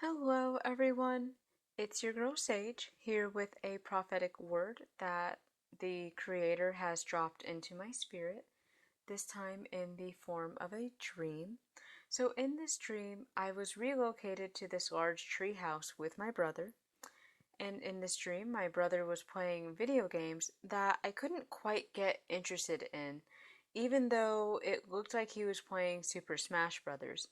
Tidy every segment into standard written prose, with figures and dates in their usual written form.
Hello, everyone. It's your girl Sage here with a prophetic word that the Creator has dropped into my spirit, this time in the form of a dream. So, in this dream, I was relocated to this large tree house with my brother. And in this dream, my brother was playing video games that I couldn't quite get interested in, even though it looked like he was playing Super Smash Brothers.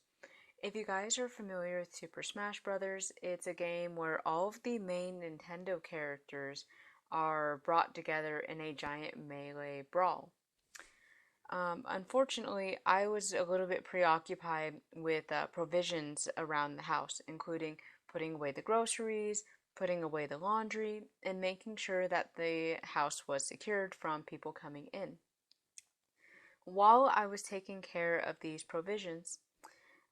If you guys are familiar with Super Smash Bros., it's a game where all of the main Nintendo characters are brought together in a giant melee brawl. Unfortunately, I was a little bit preoccupied with provisions around the house, including putting away the groceries, putting away the laundry, and making sure that the house was secured from people coming in. While I was taking care of these provisions,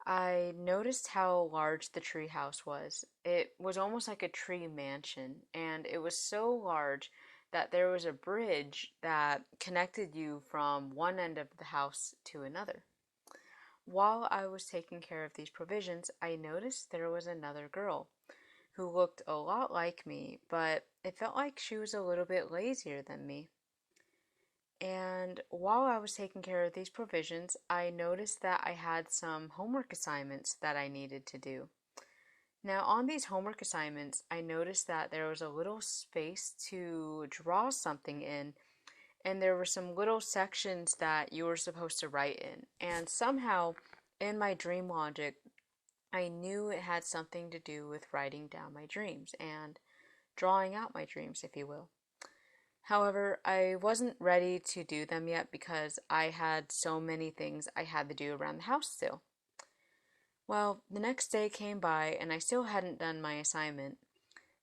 I noticed how large the tree house was. It was almost like a tree mansion, and it was so large that there was a bridge that connected you from one end of the house to another. While I was taking care of these provisions, I noticed there was another girl who looked a lot like me, but it felt like she was a little bit lazier than me. And while I was taking care of these provisions, I noticed that I had some homework assignments that I needed to do. Now, on these homework assignments, I noticed that there was a little space to draw something in, and there were some little sections that you were supposed to write in. And somehow, in my dream logic, I knew it had something to do with writing down my dreams and drawing out my dreams, if you will. However, I wasn't ready to do them yet because I had so many things I had to do around the house still. Well, the next day came by and I still hadn't done my assignment,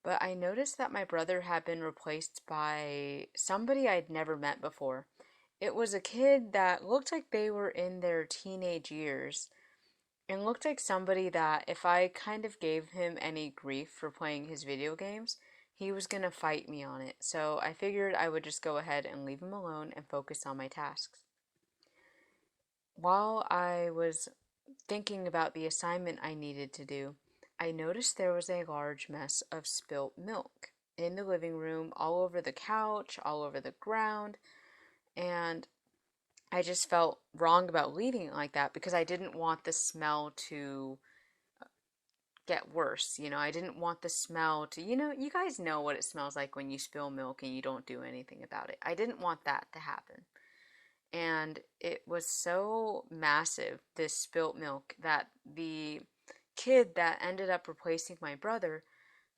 but I noticed that my brother had been replaced by somebody I'd never met before. It was a kid that looked like they were in their teenage years and looked like somebody that if I kind of gave him any grief for playing his video games, he was going to fight me on it. So I figured I would just go ahead and leave him alone and focus on my tasks. While I was thinking about the assignment I needed to do, I noticed there was a large mess of spilt milk in the living room, all over the couch, all over the ground, and I just felt wrong about leaving it like that because I didn't want the smell to get worse. I didn't want the smell to, you guys know what it smells like when you spill milk and you don't do anything about it. I didn't want that to happen. And it was so massive, this spilt milk, that the kid that ended up replacing my brother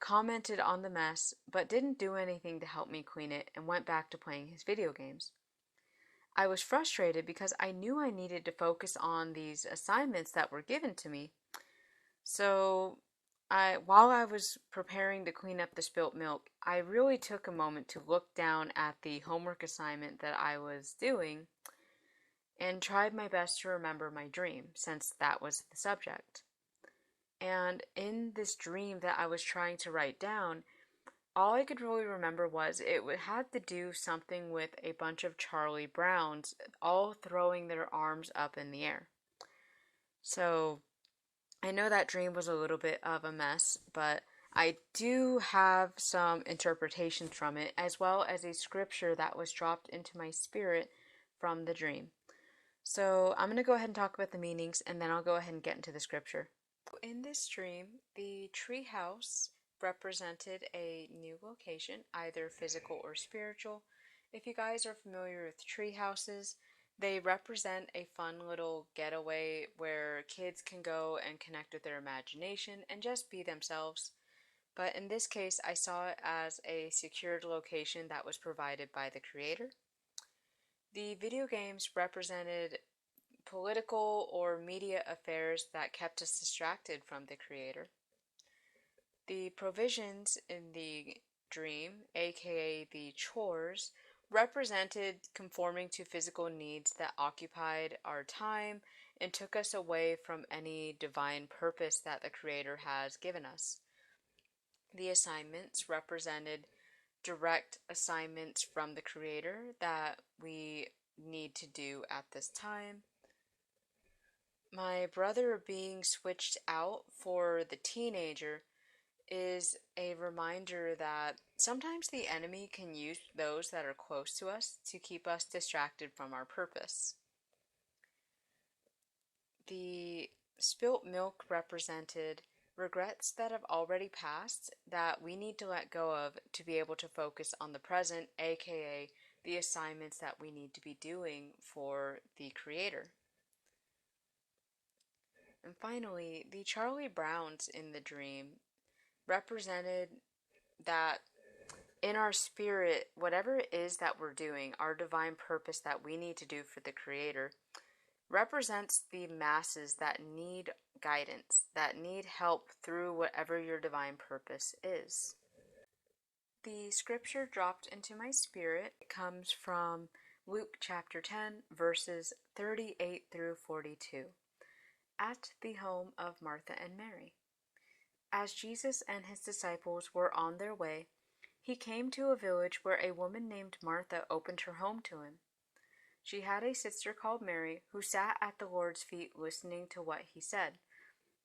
commented on the mess but didn't do anything to help me clean it and went back to playing his video games. I was frustrated because I knew I needed to focus on these assignments that were given to me. So, while I was preparing to clean up the spilt milk, I really took a moment to look down at the homework assignment that I was doing and tried my best to remember my dream, since that was the subject. And in this dream that I was trying to write down, all I could really remember was it had to do something with a bunch of Charlie Browns all throwing their arms up in the air. So I know that dream was a little bit of a mess, but I do have some interpretations from it, as well as a scripture that was dropped into my spirit from the dream. So I'm going to go ahead and talk about the meanings, and then I'll go ahead and get into the scripture. In this dream, the treehouse represented a new location, either physical or spiritual. If you guys are familiar with tree houses, they represent a fun little getaway where kids can go and connect with their imagination and just be themselves. But in this case, I saw it as a secured location that was provided by the creator. The video games represented political or media affairs that kept us distracted from the creator. The provisions in the dream, aka the chores, represented conforming to physical needs that occupied our time and took us away from any divine purpose that the Creator has given us. The assignments represented direct assignments from the Creator that we need to do at this time. My brother being switched out for the teenager is a reminder that sometimes the enemy can use those that are close to us to keep us distracted from our purpose. The spilt milk represented regrets that have already passed that we need to let go of to be able to focus on the present, aka the assignments that we need to be doing for the Creator. And finally, the Charlie Browns in the dream represented that in our spirit, whatever it is that we're doing, our divine purpose that we need to do for the Creator, represents the masses that need guidance, that need help through whatever your divine purpose is. The scripture dropped into my spirit comes from Luke chapter 10, verses 38 through 42. At the home of Martha and Mary. As Jesus and his disciples were on their way, he came to a village where a woman named Martha opened her home to him. She had a sister called Mary who sat at the Lord's feet listening to what he said.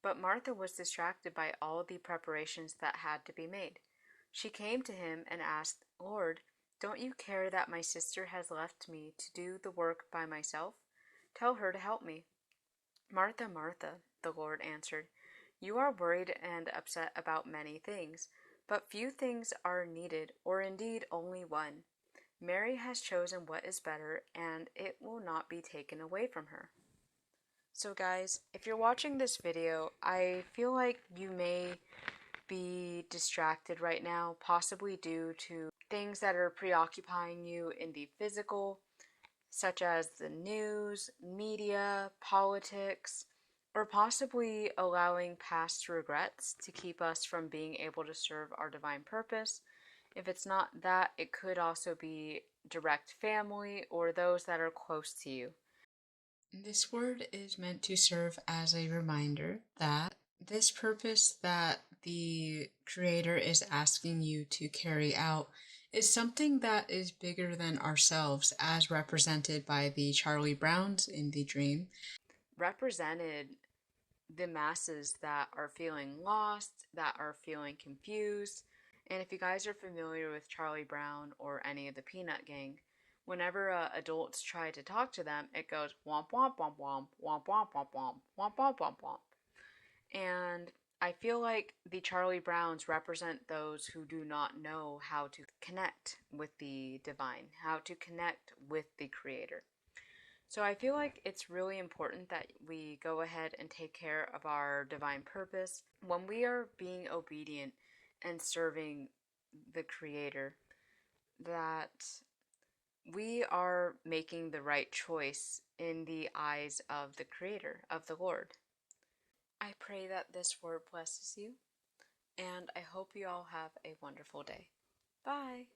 But Martha was distracted by all the preparations that had to be made. She came to him and asked, "Lord, don't you care that my sister has left me to do the work by myself? Tell her to help me." "Martha, Martha," the Lord answered, "you are worried and upset about many things, but few things are needed, or indeed only one. Mary has chosen what is better, and it will not be taken away from her." So guys, if you're watching this video, I feel like you may be distracted right now, possibly due to things that are preoccupying you in the physical, such as the news, media, politics, or possibly allowing past regrets to keep us from being able to serve our divine purpose. If it's not that, it could also be direct family or those that are close to you. This word is meant to serve as a reminder that this purpose that the Creator is asking you to carry out is something that is bigger than ourselves, as represented by the Charlie Browns in the dream. Represented the masses that are feeling lost, that are feeling confused. And if you guys are familiar with Charlie Brown or any of the Peanut Gang, whenever adults try to talk to them, it goes womp womp womp womp womp womp womp womp womp womp womp womp. And I feel like the Charlie Browns represent those who do not know how to connect with the divine, how to connect with the Creator. So I feel like it's really important that we go ahead and take care of our divine purpose. When we are being obedient and serving the Creator, that we are making the right choice in the eyes of the Creator, of the Lord. I pray that this word blesses you, and I hope you all have a wonderful day. Bye!